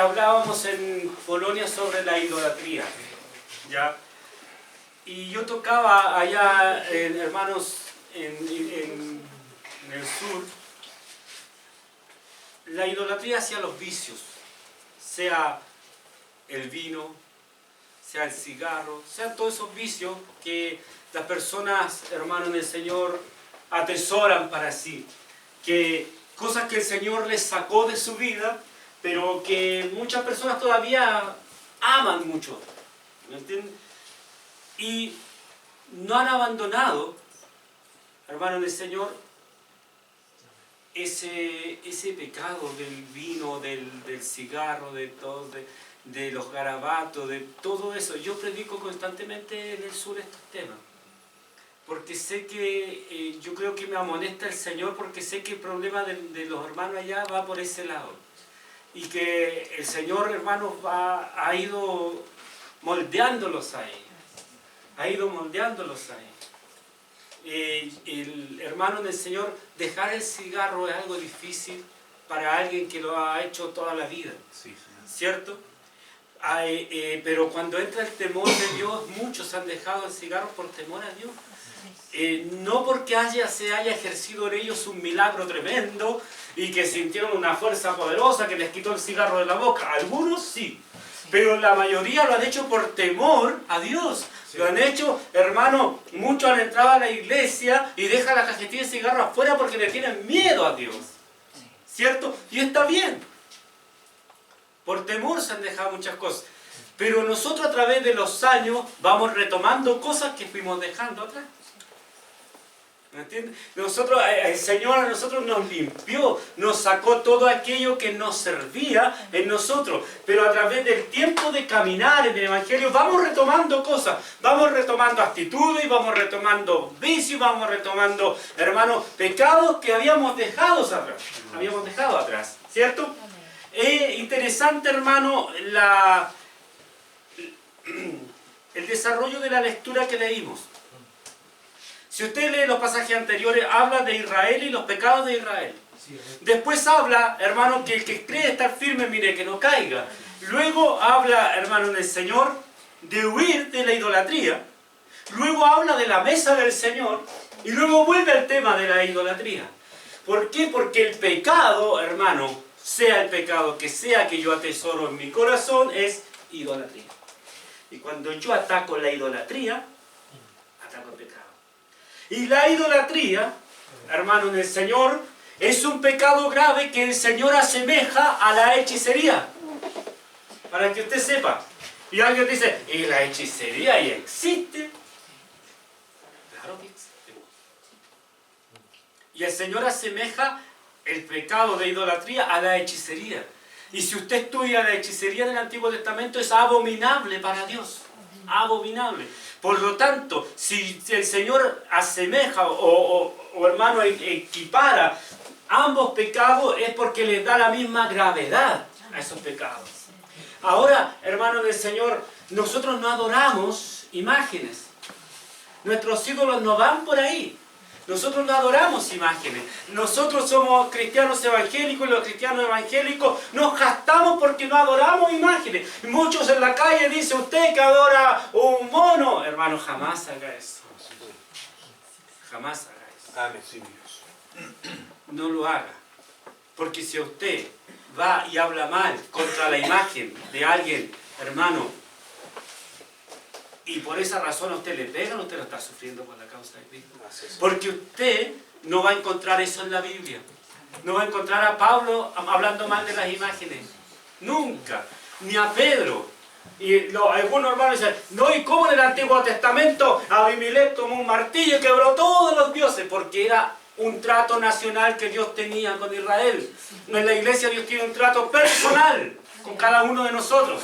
hablábamos en Polonia sobre la idolatría, ¿ya? Y yo tocaba allá, hermanos, en el sur, la idolatría hacia los vicios, sea el vino, sea el cigarro, sean todos esos vicios que las personas, hermanos, en el Señor atesoran para sí, que cosas que el Señor les sacó de su vida, pero que muchas personas todavía aman mucho, ¿me entienden? Y no han abandonado, hermanos del Señor, ese pecado del vino, del cigarro, de los garabatos, de todo eso. Yo predico constantemente en el sur estos temas, porque sé que, yo creo que me amonesta el Señor, porque sé que el problema de los hermanos allá va por ese lado, y que el Señor, hermanos, ha ido moldeándolos a ellos. Ha ido moldeándolos a ellos. El hermano del Señor, dejar el cigarro es algo difícil para alguien que lo ha hecho toda la vida, ¿cierto? Pero cuando entra el temor de Dios, muchos han dejado el cigarro por temor a Dios. No porque se haya ejercido en ellos un milagro tremendo y que sintieron una fuerza poderosa que les quitó el cigarro de la boca. Algunos sí, pero la mayoría lo han hecho por temor a Dios. Lo han hecho, hermano, muchos han entrado a la iglesia y dejan la cajetilla de cigarro afuera porque le tienen miedo a Dios, ¿cierto? Y está bien. Por temor se han dejado muchas cosas. Pero nosotros a través de los años vamos retomando cosas que fuimos dejando atrás. ¿Me entiendes? El Señor a nosotros nos limpió, nos sacó todo aquello que nos servía en nosotros. Pero a través del tiempo de caminar en el Evangelio vamos retomando cosas, vamos retomando actitudes, vamos retomando vicios, vamos retomando, hermanos, pecados que habíamos dejado atrás, ¿cierto? Es interesante, hermano, el desarrollo de la lectura que leímos. Si usted lee los pasajes anteriores, habla de Israel y los pecados de Israel. Después habla, hermano, que el que cree estar firme, mire que no caiga. Luego habla, hermano, del Señor, de huir de la idolatría. Luego habla de la mesa del Señor. Y luego vuelve al tema de la idolatría. ¿Por qué? Porque el pecado, hermano, sea el pecado que sea que yo atesoro en mi corazón, es idolatría. Y cuando yo ataco la idolatría, ataco el pecado. Y la idolatría, hermano del Señor, es un pecado grave que el Señor asemeja a la hechicería. Para que usted sepa. Y alguien dice, ¿y la hechicería ya existe? Claro que existe. Y el Señor asemeja el pecado de idolatría a la hechicería. Y si usted estudia la hechicería del Antiguo Testamento, es abominable para Dios. Abominable. Por lo tanto, si el Señor asemeja o hermano, equipara ambos pecados, es porque les da la misma gravedad a esos pecados. Ahora, hermanos del Señor, nosotros no adoramos imágenes. Nuestros ídolos no van por ahí. Nosotros no adoramos imágenes. Nosotros somos cristianos evangélicos y los cristianos evangélicos nos gastamos porque no adoramos imágenes. Muchos en la calle dicen, usted que adora un mono. Hermano, jamás haga eso. Jamás haga eso. Amén, sí, Dios. No lo haga. Porque si usted va y habla mal contra la imagen de alguien, hermano, y por esa razón a usted le pegan, usted lo está sufriendo por la causa de Cristo. Porque usted no va a encontrar eso en la Biblia. No va a encontrar a Pablo hablando mal de las imágenes. Nunca. Ni a Pedro. Y algunos hermanos dicen, no, ¿y cómo en el Antiguo Testamento Abimelech tomó un martillo y quebró todos los dioses? Porque era un trato nacional que Dios tenía con Israel. En la iglesia Dios tiene un trato personal con cada uno de nosotros.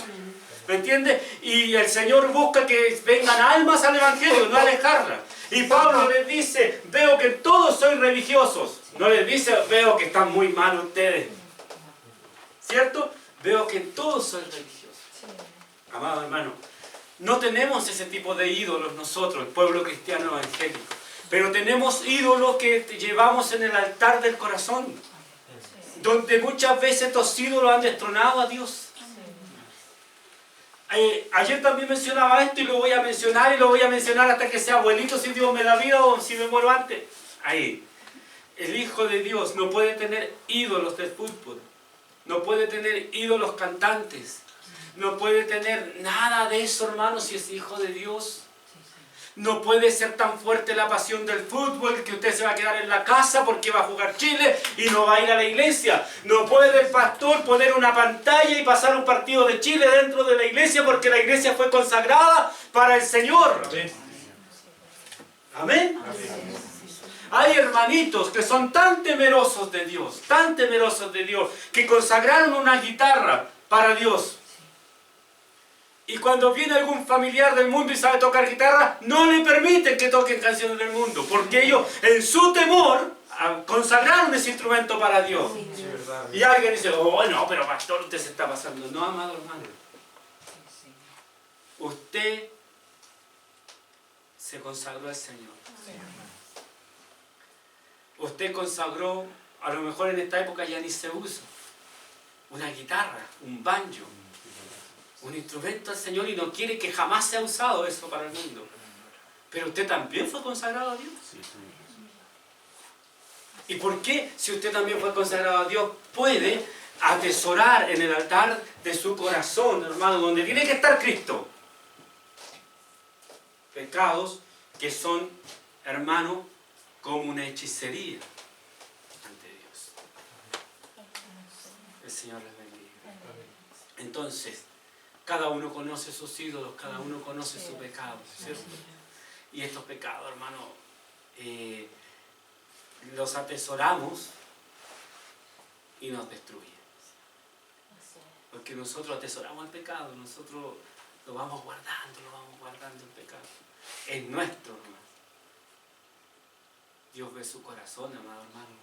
¿Me entiende? Y el Señor busca que vengan almas al Evangelio, no alejarlas. Y Pablo les dice, veo que todos sois religiosos. No les dice, veo que están muy mal ustedes. ¿Cierto? Veo que todos sois religiosos. Amado hermano, no tenemos ese tipo de ídolos nosotros, el pueblo cristiano evangélico. Pero tenemos ídolos que llevamos en el altar del corazón. Donde muchas veces estos ídolos han destronado a Dios. Ayer también mencionaba esto y lo voy a mencionar y lo voy a mencionar hasta que sea abuelito, si Dios me da vida o si me muero antes. Ahí. El Hijo de Dios no puede tener ídolos de fútbol, no puede tener ídolos cantantes, no puede tener nada de eso, hermano, si es Hijo de Dios. No puede ser tan fuerte la pasión del fútbol que usted se va a quedar en la casa porque va a jugar Chile y no va a ir a la iglesia. No puede el pastor poner una pantalla y pasar un partido de Chile dentro de la iglesia porque la iglesia fue consagrada para el Señor. Amén. Hay hermanitos que son tan temerosos de Dios, que consagraron una guitarra para Dios. Y cuando viene algún familiar del mundo y sabe tocar guitarra, no le permiten que toquen canciones del mundo, porque ellos, en su temor, consagraron ese instrumento para Dios. Y alguien dice, oh no, pero pastor, usted se está pasando. No, amado hermano. Usted se consagró al Señor. Usted consagró, a lo mejor en esta época ya ni se usa, una guitarra, un banjo, un instrumento al Señor, y no quiere que jamás sea usado eso para el mundo. Pero usted también fue consagrado a Dios. ¿Y por qué, si usted también fue consagrado a Dios, puede atesorar en el altar de su corazón, hermano, donde tiene que estar Cristo, pecados que son, hermano, como una hechicería ante Dios? El Señor les bendiga. Entonces, cada uno conoce sus ídolos, cada uno conoce su pecado, ¿cierto? Y estos pecados, hermano, los atesoramos y nos destruyen. Porque nosotros atesoramos el pecado, nosotros lo vamos guardando el pecado. Es nuestro, hermano. Dios ve su corazón, amado hermano.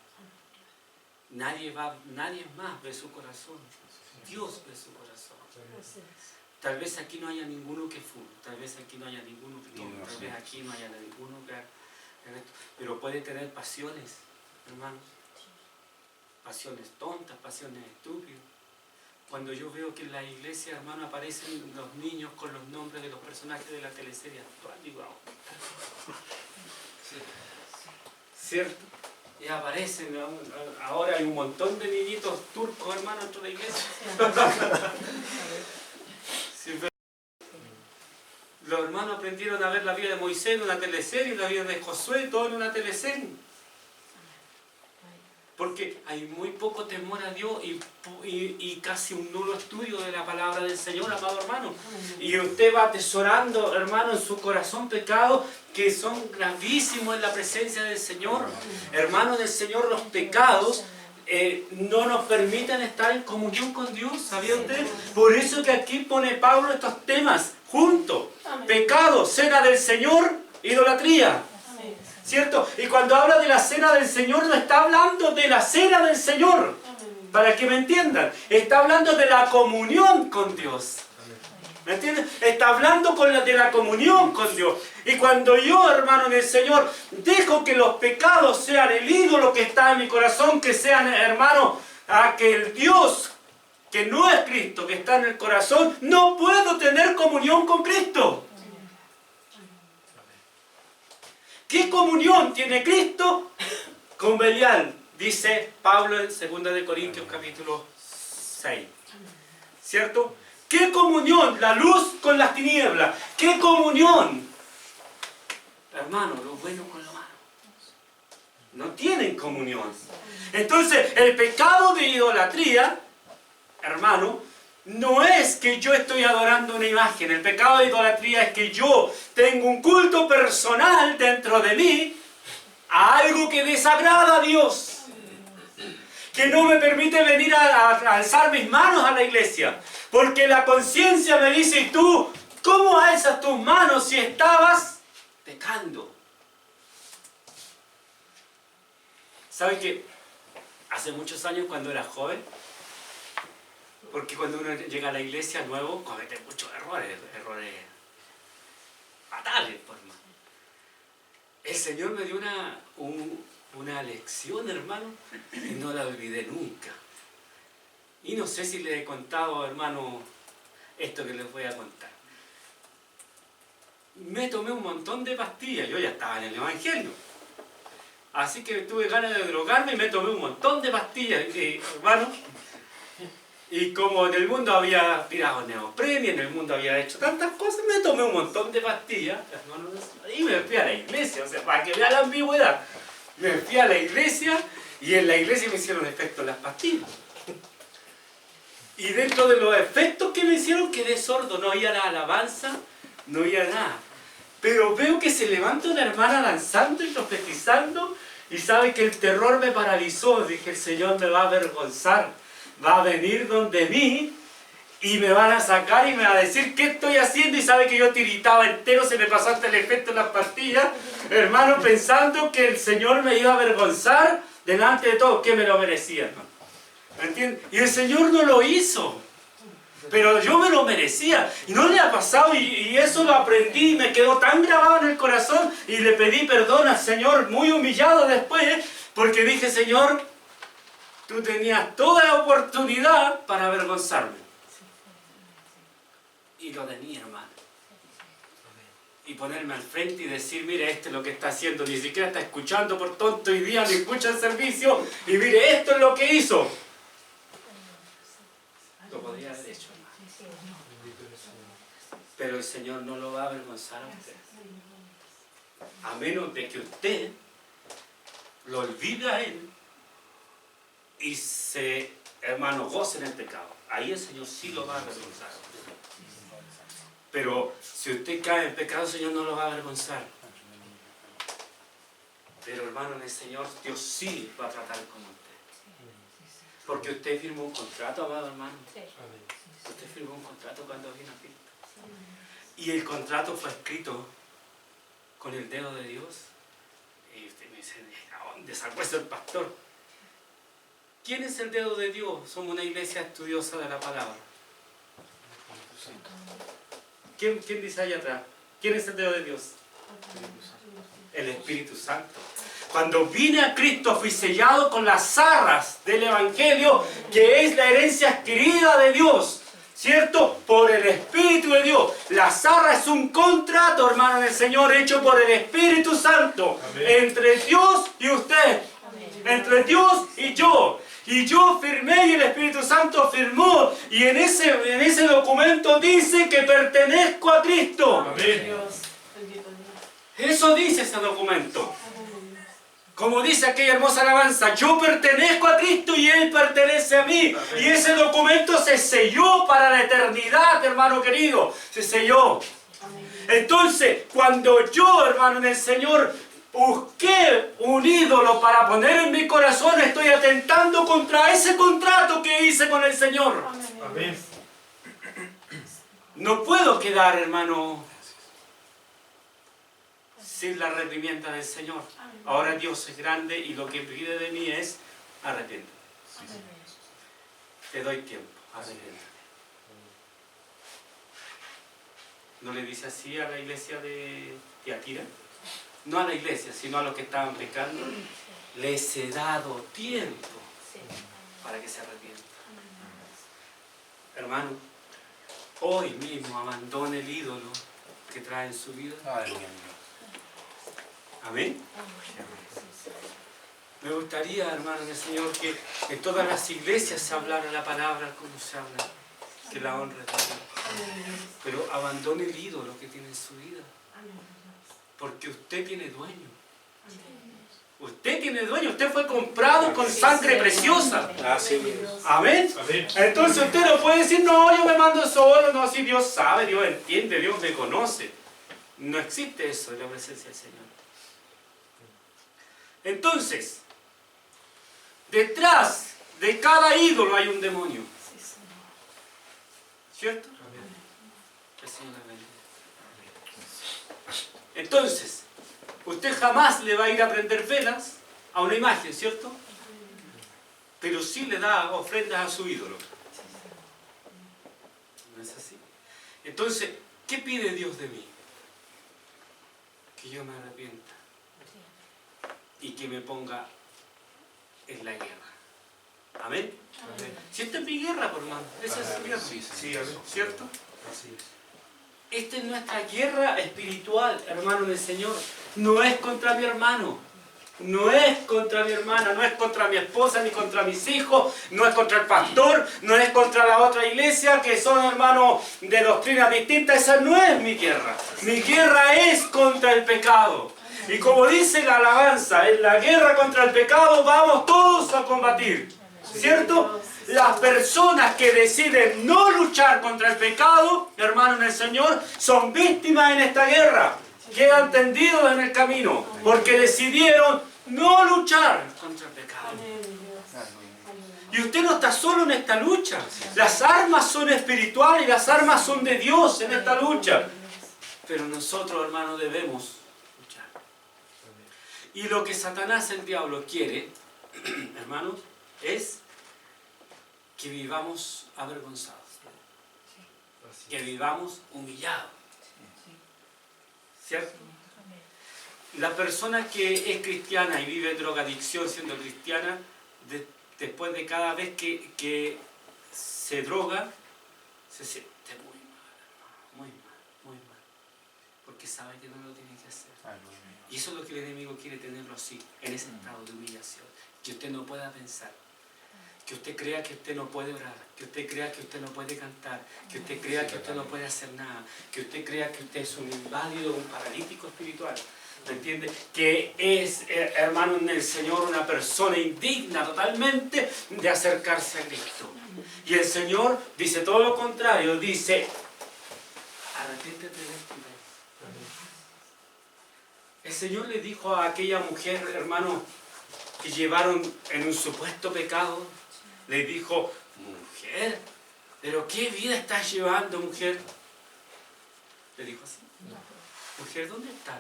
Nadie más ve su corazón. Dios ve su corazón. Tal vez aquí no haya ninguno que fume, tal vez aquí no haya ninguno que tome, tal vez aquí no haya ninguno que haga esto, pero puede tener pasiones, hermanos. Pasiones tontas, pasiones estúpidas. Cuando yo veo que en la iglesia, hermano, aparecen los niños con los nombres de los personajes de la teleserie actual, digo, ¿cierto? Y aparecen, ahora hay un montón de niñitos turcos, hermano, dentro de la iglesia. Los hermanos aprendieron a ver la vida de Moisés en una teleserie, la vida de Josué, todo en una teleserie. Porque hay muy poco temor a Dios y casi un nulo estudio de la palabra del Señor, amado hermano. Y usted va atesorando, hermano, en su corazón pecados que son gravísimos en la presencia del Señor. Hermano del Señor, los pecados no nos permiten estar en comunión con Dios, ¿sabía usted? Por eso que aquí pone Pablo estos temas juntos. Pecado, cena del Señor, idolatría. ¿Cierto? Y cuando habla de la cena del Señor, no está hablando de la cena del Señor, para que me entiendan. Está hablando de la comunión con Dios. ¿Me entienden? Está hablando de la comunión con Dios. Y cuando yo, hermano, en el Señor, dejo que los pecados sean el ídolo que está en mi corazón, que sean, hermano, que el Dios que no es Cristo, que está en el corazón, no puedo tener comunión con Cristo. ¿Qué comunión tiene Cristo con Belial? Dice Pablo en 2 de Corintios capítulo 6. ¿Cierto? ¿Qué comunión? La luz con las tinieblas. ¿Qué comunión? Hermano, lo bueno con lo malo. No tienen comunión. Entonces, el pecado de idolatría, hermano, no es que yo estoy adorando una imagen. El pecado de idolatría es que yo tengo un culto personal dentro de mí a algo que desagrada a Dios, que no me permite venir a alzar mis manos a la iglesia, porque la conciencia me dice: ¿y tú cómo alzas tus manos si estabas pecando? ¿Sabe que hace muchos años, cuando era joven, porque cuando uno llega a la iglesia nuevo, comete muchos errores fatales, el Señor me dio una lección, hermano, y no la olvidé nunca. Y no sé si le he contado, hermano, esto que les voy a contar. Me tomé un montón de pastillas, yo ya estaba en el Evangelio. Así que tuve ganas de drogarme y me tomé un montón de pastillas, hermano. Y como en el mundo había tirado neopremio, en el mundo había hecho tantas cosas, me tomé un montón de pastillas, hermano, y me fui a la iglesia, o sea, para que vea la ambigüedad. Me fui a la iglesia y en la iglesia me hicieron efecto las pastillas. Y dentro de los efectos que me hicieron quedé sordo, no oía la alabanza, no oía nada. Pero veo que se levanta una hermana danzando y profetizando y sabe que el terror me paralizó. Dije, el Señor me va a avergonzar, va a venir donde mí y me van a sacar y me va a decir qué estoy haciendo, y sabe que yo tiritaba entero, se me pasó hasta el efecto en las pastillas, hermano, pensando que el Señor me iba a avergonzar delante de todos, que me lo merecía, hermano. ¿Me entiendes? Y el Señor no lo hizo, pero yo me lo merecía, y no le ha pasado, y eso lo aprendí, y me quedó tan grabado en el corazón, y le pedí perdón al Señor, muy humillado después, porque dije, Señor, tú tenías toda la oportunidad para avergonzarme. Y lo tenía, hermano. Y ponerme al frente y decir, mire, esto es lo que está haciendo, ni siquiera está escuchando por tonto hoy día, ni escucha el servicio, y mire, esto es lo que hizo. Lo podría haber hecho, hermano. Pero el Señor no lo va a avergonzar a usted. A menos de que usted lo olvide a Él y se, hermano, goce en el pecado. Ahí el Señor sí lo va a avergonzar a usted. Pero si usted cae en pecado, el Señor no lo va a avergonzar. Pero hermano, en el Señor, Dios sí va a tratar con usted. Porque usted firmó un contrato, amado hermano. Usted firmó un contrato cuando vino a Cristo. Y el contrato fue escrito con el dedo de Dios. Y usted me dice, ¿a dónde sacó eso el pastor? ¿Quién es el dedo de Dios? Somos una iglesia estudiosa de la palabra. ¿Quién dice allá atrás? ¿Quién es el dedo de Dios? El Espíritu Santo. Cuando vine a Cristo fui sellado con las arras del Evangelio, que es la herencia adquirida de Dios, ¿cierto? Por el Espíritu de Dios. La arras es un contrato, hermano del Señor, hecho por el Espíritu Santo. Amén. Entre Dios y usted. Amén. Entre Dios y yo. Y yo firmé y el Espíritu Santo firmó. Y en ese documento dice que pertenezco a Cristo. Amén. Eso dice ese documento. Como dice aquella hermosa alabanza, yo pertenezco a Cristo y Él pertenece a mí. Amén. Y ese documento se selló para la eternidad, hermano querido. Se selló. Amén. Entonces, cuando yo, hermano, en el Señor, busqué un ídolo para poner en mi corazón, estoy atentando contra ese contrato que hice con el Señor. Amén. No puedo quedar, hermano, sin la arrepentimiento del Señor. Ahora Dios es grande y lo que pide de mí es arrepiéntete. Te doy tiempo, arrepiéntete. ¿No le dice así a la iglesia de Tiatira? No a la iglesia, sino a los que estaban pecando. Les he dado tiempo para que se arrepientan. Hermano, hoy mismo abandone el ídolo que trae en su vida. Amén. Me gustaría, hermano del Señor, que en todas las iglesias se hablara la palabra como se habla, que la honra es de Dios. Pero abandone el ídolo que tiene en su vida. Porque usted tiene dueño. Usted tiene dueño. Usted fue comprado con sangre preciosa. Amén. Entonces usted no puede decir, no, yo me mando solo. No, si Dios sabe, Dios entiende, Dios me conoce. No existe eso en la presencia del Señor. Entonces, detrás de cada ídolo hay un demonio. ¿Cierto? El Señor le bendiga. Entonces, usted jamás le va a ir a prender velas a una imagen, ¿cierto? Pero sí le da ofrendas a su ídolo. ¿No es así? Entonces, ¿qué pide Dios de mí? Que yo me arrepienta y que me ponga en la guerra. Amén. Si esta es mi guerra, por hermano, esa es su guerra. Sí, ¿Cierto? Así es. Esta es nuestra guerra espiritual, hermano del Señor. No es contra mi hermano, no es contra mi hermana, no es contra mi esposa ni contra mis hijos, no es contra el pastor, no es contra la otra iglesia que son hermanos de doctrinas distintas. Esa no es mi guerra. Mi guerra es contra el pecado. Y como dice la alabanza, en la guerra contra el pecado vamos todos a combatir. ¿Cierto? Las personas que deciden no luchar contra el pecado, hermanos del Señor, son víctimas en esta guerra. Quedan tendidos en el camino, porque decidieron no luchar contra el pecado. Y usted no está solo en esta lucha. Las armas son espirituales y las armas son de Dios en esta lucha. Pero nosotros, hermanos, debemos luchar. Y lo que Satanás, el diablo, quiere, hermanos, es que vivamos avergonzados, que vivamos humillados, ¿cierto? La persona que es cristiana y vive drogadicción siendo cristiana, después de cada vez que se droga, se siente muy mal, muy mal, porque sabe que no lo tiene que hacer. Y eso es lo que el enemigo quiere, tenerlo así, en ese estado de humillación, que usted no pueda pensar, que usted crea que usted no puede orar, que usted crea que usted no puede cantar, que usted crea que usted no puede hacer nada, que usted crea que usted es un inválido, un paralítico espiritual. ¿Me entiende? Que es, hermano en el Señor, una persona indigna totalmente de acercarse a Cristo. Y el Señor dice todo lo contrario, dice, arrepiéntete de esto. El Señor le dijo a aquella mujer, hermano, que llevaron en un supuesto pecado, le dijo, mujer, ¿pero qué vida estás llevando, mujer? Le dijo así, mujer, ¿dónde están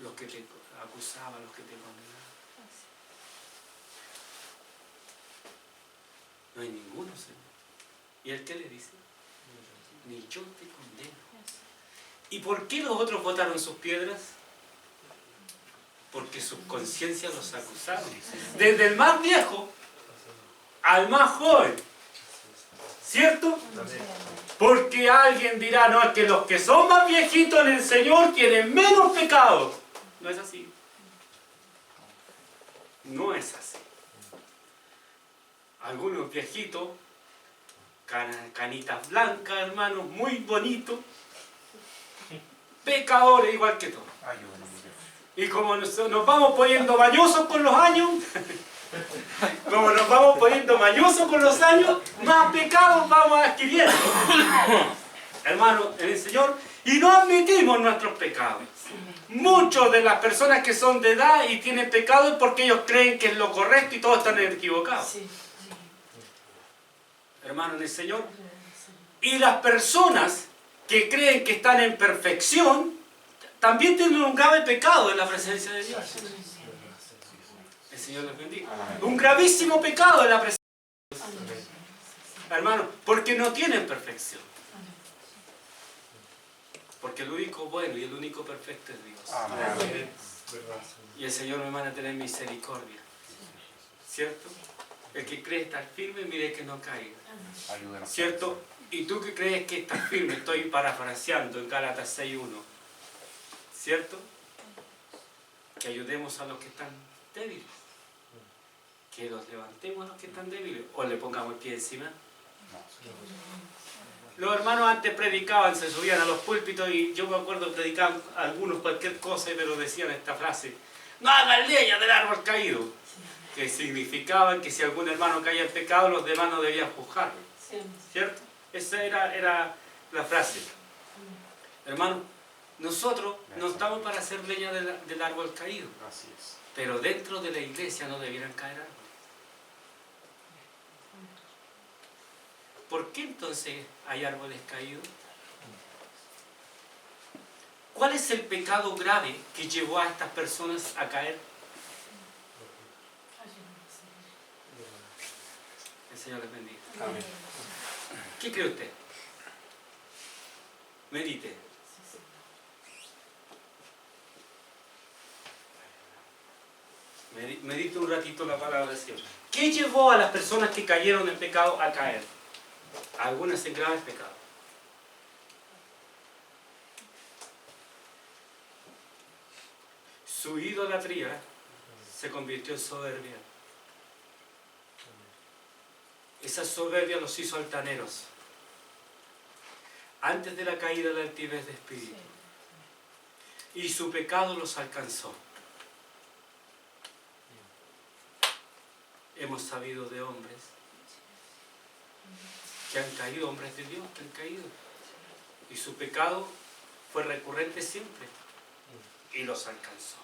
los que te acusaban, los que te condenaban? No hay ninguno, Señor. ¿Y él qué le dice? Ni yo te condeno. ¿Y por qué los otros botaron sus piedras? Porque sus conciencias los acusaron. Desde el más viejo al más joven. ¿Cierto? Porque alguien dirá, no, es que los que son más viejitos en el Señor tienen menos pecado. No es así. No es así. Algunos viejitos, canitas blancas, hermanos, muy bonitos, pecadores igual que todos. Y como nos vamos poniendo mañosos con los años, más pecados vamos adquiriendo. Hermanos, en el Señor, y no admitimos nuestros pecados. Muchas de las personas que son de edad y tienen pecado es porque ellos creen que es lo correcto y todos están equivocados. Hermanos, en el Señor. Y las personas que creen que están en perfección también tienen un grave pecado en la presencia de Dios. El Señor les bendiga. Un gravísimo pecado en la presencia de Dios. Hermanos, porque no tienen perfección. Porque el único bueno y el único perfecto es Dios. Amén. Y el Señor me manda a tener misericordia. ¿Cierto? El que cree estar firme, mire que no caiga. ¿Cierto? Y tú que crees que estás firme, estoy parafraseando en Gálatas 6:1. ¿Cierto? Que ayudemos a los que están débiles. Que los levantemos a los que están débiles. O le pongamos el pie encima. Los hermanos antes predicaban, se subían a los púlpitos y yo me acuerdo predicaban algunos cualquier cosa, pero decían esta frase: no hagan leña del árbol caído. Que significaban que si algún hermano caía en pecado, los demás no debían juzgarlo. ¿Cierto? Esa era la frase. Hermano, nosotros no estamos para hacer leña del árbol caído. Así es. Pero dentro de la iglesia no debieran caer árboles. ¿Por qué entonces hay árboles caídos? ¿Cuál es el pecado grave que llevó a estas personas a caer? El Señor les bendiga. Amén. ¿Qué cree usted? Medite. Medite un ratito la palabra del Señor. ¿Qué llevó a las personas que cayeron en pecado a caer? Algunas en graves pecados. Su idolatría se convirtió en soberbia. Esa soberbia los hizo altaneros. Antes de la caída, la altivez de espíritu. Y su pecado los alcanzó. Hemos sabido de hombres que han caído, hombres de Dios que han caído. Y su pecado fue recurrente siempre. Y los alcanzó.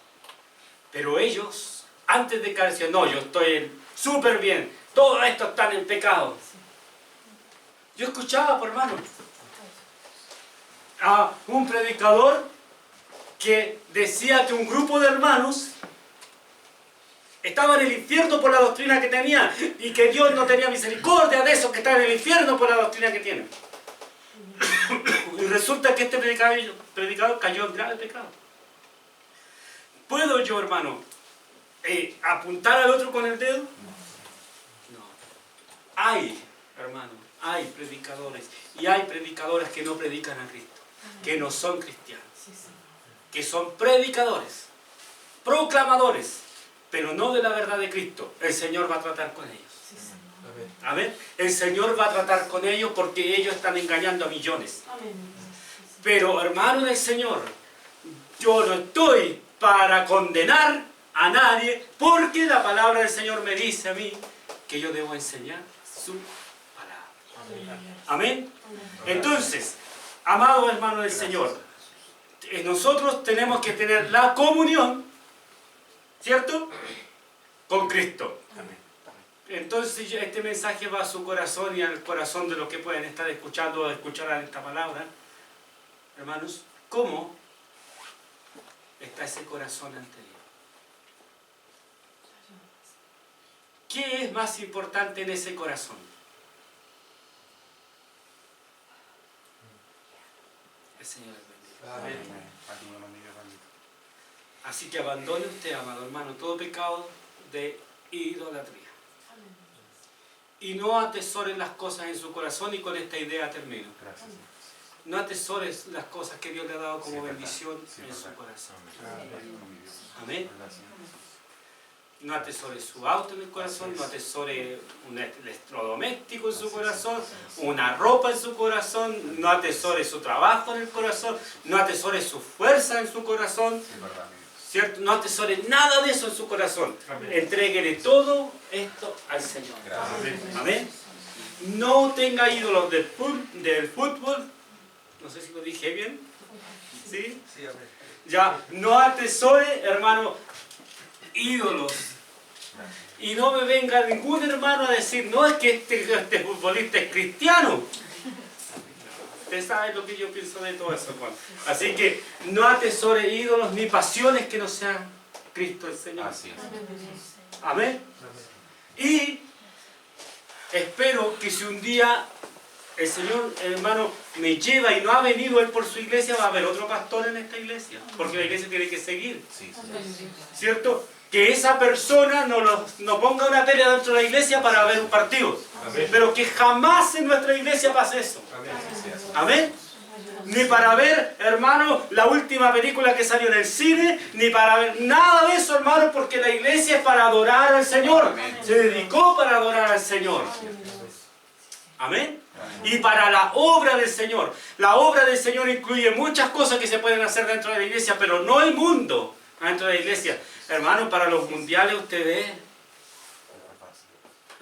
Pero ellos, antes de caer, decían, no, yo estoy súper bien. Todos estos están en pecado. Yo escuchaba, por hermano, a un predicador que decía que un grupo de hermanos estaba en el infierno por la doctrina que tenía y que Dios no tenía misericordia de esos que están en el infierno por la doctrina que tienen. Y resulta que este predicador cayó en grave pecado. ¿Puedo yo, hermano, apuntar al otro con el dedo? No. Hay, hermano, hay predicadores y hay predicadoras que no predican a Cristo, que no son cristianos, que son predicadores, proclamadores, pero no de la verdad de Cristo. El Señor va a tratar con ellos. Amén. El Señor va a tratar con ellos porque ellos están engañando a millones. Pero, hermano del Señor, yo no estoy para condenar a nadie, porque la palabra del Señor me dice a mí que yo debo enseñar su palabra. Amén. Entonces, amado hermano del Señor, nosotros tenemos que tener la comunión, ¿cierto?, con Cristo. Entonces este mensaje va a su corazón y al corazón de los que pueden estar escuchando o escucharán esta palabra. Hermanos, ¿cómo está ese corazón ante Dios? ¿Qué es más importante en ese corazón? El Señor es bendito. Amén. Así que abandone usted, amado hermano, todo pecado de idolatría. Y no atesore las cosas en su corazón, y con esta idea termino. No atesores las cosas que Dios le ha dado como bendición en su corazón. Amén. No atesore su auto en el corazón, no atesore un electrodoméstico en su corazón, una ropa en su corazón, no atesore su trabajo en el corazón, no atesore su fuerza en su corazón, ¿cierto? No atesore nada de eso en su corazón. Entréguele todo esto al Señor. Amén. No tenga ídolos del fútbol. No sé si lo dije bien. ¿Sí? Ya, no atesore, hermano, ídolos. Y no me venga ningún hermano a decir, no, es que este futbolista es cristiano. Usted sabe lo que yo pienso de todo eso, Juan. Así que no atesore ídolos ni pasiones que no sean Cristo el Señor. Así es. Amén. Y espero que si un día el Señor, hermano, me lleva y no ha venido Él por su iglesia, va a haber otro pastor en esta iglesia. Porque la iglesia tiene que seguir. ¿Cierto? Que esa persona no ponga una tele dentro de la iglesia para ver un partido. Amén. Pero que jamás en nuestra iglesia pase eso. Amén. Ni para ver, hermano, la última película que salió en el cine, ni para ver nada de eso, hermano, porque la iglesia es para adorar al Señor. Amén. Se dedicó para adorar al Señor. Amén. Y para la obra del Señor. La obra del Señor incluye muchas cosas que se pueden hacer dentro de la iglesia, pero no el mundo dentro de la iglesia. Hermano, para los mundiales usted ve,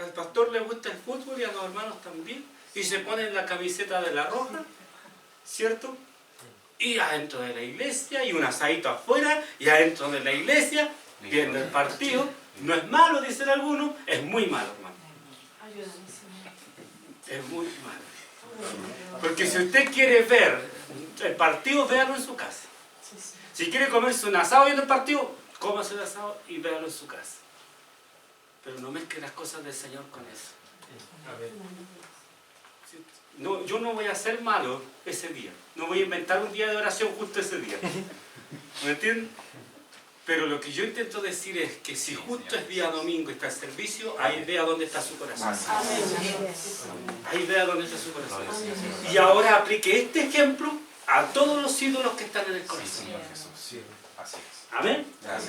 al pastor le gusta el fútbol y a los hermanos también, y se ponen la camiseta de la Roja, ¿cierto? Y adentro de la iglesia, y un asadito afuera, y adentro de la iglesia, viendo el partido. No es malo, dicen algunos, es muy malo, hermano. Es muy malo. Porque si usted quiere ver el partido, véalo en su casa. Si quiere comerse un asado viendo el partido, cómase el asado y véalo en su casa. Pero no mezcle las cosas del Señor con eso. No, yo no voy a ser malo ese día. No voy a inventar un día de oración justo ese día. ¿Me entienden? Pero lo que yo intento decir es que si justo es día domingo y está el servicio, ahí vea dónde está su corazón. Ahí vea dónde está su corazón. Y ahora aplique este ejemplo a todos los ídolos que están en el corazón. Amén.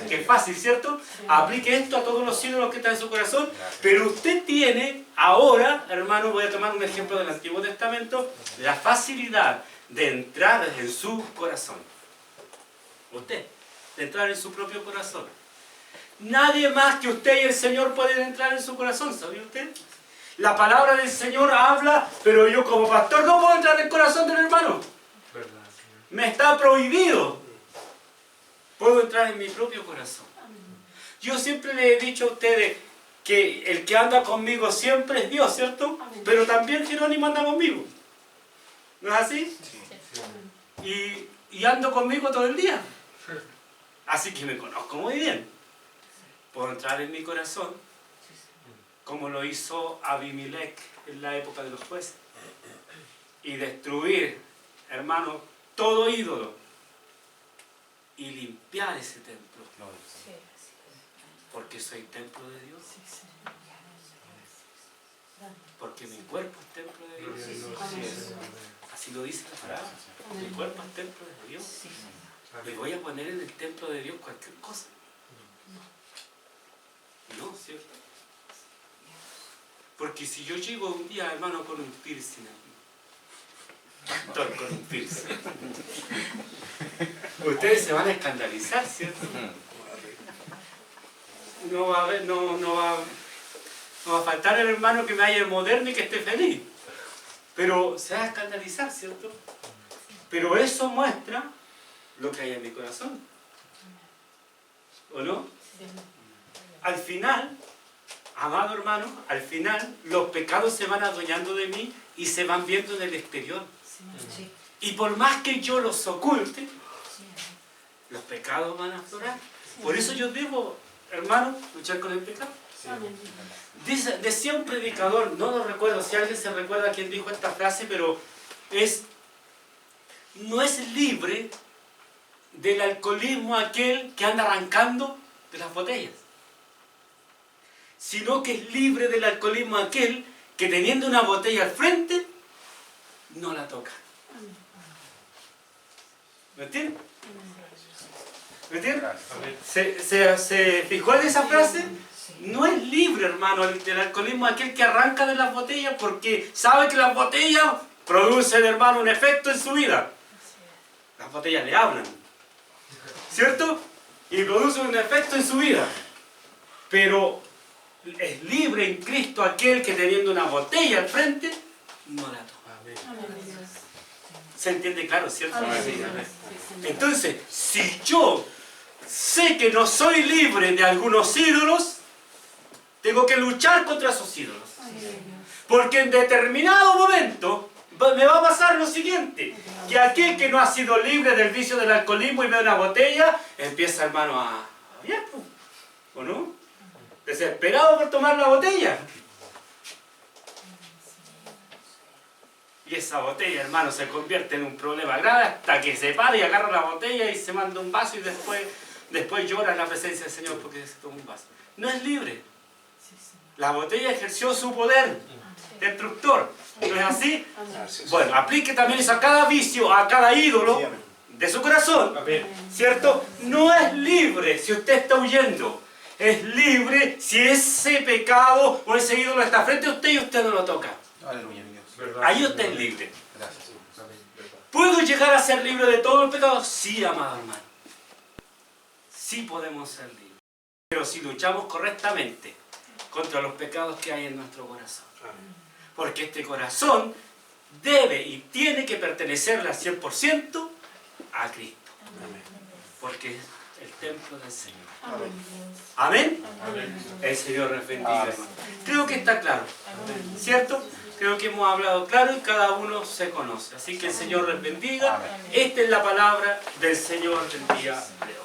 Que es fácil, ¿cierto? Aplique esto a todos los ídolos que están en su corazón. Pero usted tiene ahora, hermano, voy a tomar un ejemplo del Antiguo Testamento, la facilidad de entrar en su corazón. Usted, de entrar en su propio corazón. Nadie más que usted y el Señor pueden entrar en su corazón, ¿sabía usted? La palabra del Señor habla, pero yo como pastor no puedo entrar en el corazón del hermano. Me está prohibido. Puedo entrar en mi propio corazón. Yo siempre le he dicho a ustedes que el que anda conmigo siempre es Dios, ¿cierto? Pero también Jerónimo anda conmigo. ¿No es así? Y ando conmigo todo el día. Así que me conozco muy bien. Puedo entrar en mi corazón como lo hizo Abimelech en la época de los jueces. Y destruir, hermano, todo ídolo. Y limpiar ese templo. Porque soy templo de Dios. Porque mi cuerpo es templo de Dios. Así lo dice la palabra. Mi cuerpo es templo de Dios. ¿Le voy a poner en el templo de Dios cualquier cosa? No, ¿cierto? Porque si yo llego un día, hermano, con un piercing aquí, doctor, con un piercing, ustedes se van a escandalizar, ¿cierto? No va a faltar el hermano que me haya moderno y que esté feliz. Pero se va a escandalizar, ¿cierto? Pero eso muestra lo que hay en mi corazón. ¿O no? Al final, amado hermano, al final los pecados se van adueñando de mí y se van viendo en el exterior. Y por más que yo los oculte, los pecados van a aflorar. Por eso yo debo, hermano, luchar con el pecado. Decía un predicador, no lo recuerdo, si alguien se recuerda quién dijo esta frase, pero no es libre del alcoholismo aquel que anda arrancando de las botellas, sino que es libre del alcoholismo aquel que teniendo una botella al frente, no la toca. ¿Me entiendes? ¿Me entiendes? ¿Se fijó en esa frase? No es libre, hermano, del alcoholismo aquel que arranca de las botellas porque sabe que las botellas producen, hermano, un efecto en su vida. Las botellas le hablan, ¿cierto? Y producen un efecto en su vida. Pero es libre en Cristo aquel que teniendo una botella al frente, no la toma. ¿Se entiende claro, cierto? Entonces, si yo sé que no soy libre de algunos ídolos, tengo que luchar contra esos ídolos. Porque en determinado momento me va a pasar lo siguiente, que aquel que no ha sido libre del vicio del alcoholismo y ve una botella, empieza, hermano, a ver, ¿o no? Desesperado por tomar la botella. Y esa botella, hermano, se convierte en un problema grave hasta que se para y agarra la botella y se manda un vaso y después llora en la presencia del Señor porque se toma un vaso. No es libre. La botella ejerció su poder destructor. ¿No es así? Bueno, aplique también eso a cada vicio, a cada ídolo de su corazón. ¿Cierto? No es libre si usted está huyendo. Es libre si ese pecado o ese ídolo está frente a usted y usted no lo toca. Aleluya, Dios. Ahí usted es libre. Gracias. ¿Puedo llegar a ser libre de todo el pecado? Sí, amado hermano. Sí podemos ser libres. Pero si luchamos correctamente contra los pecados que hay en nuestro corazón. Porque este corazón debe y tiene que pertenecerle al 100% a Cristo. Porque es el templo del Señor. ¿Amén? El Señor les bendiga, hermano. Creo que está claro. ¿Cierto? Creo que hemos hablado claro y cada uno se conoce. Así que el Señor les bendiga. Esta es la palabra del Señor del día de hoy.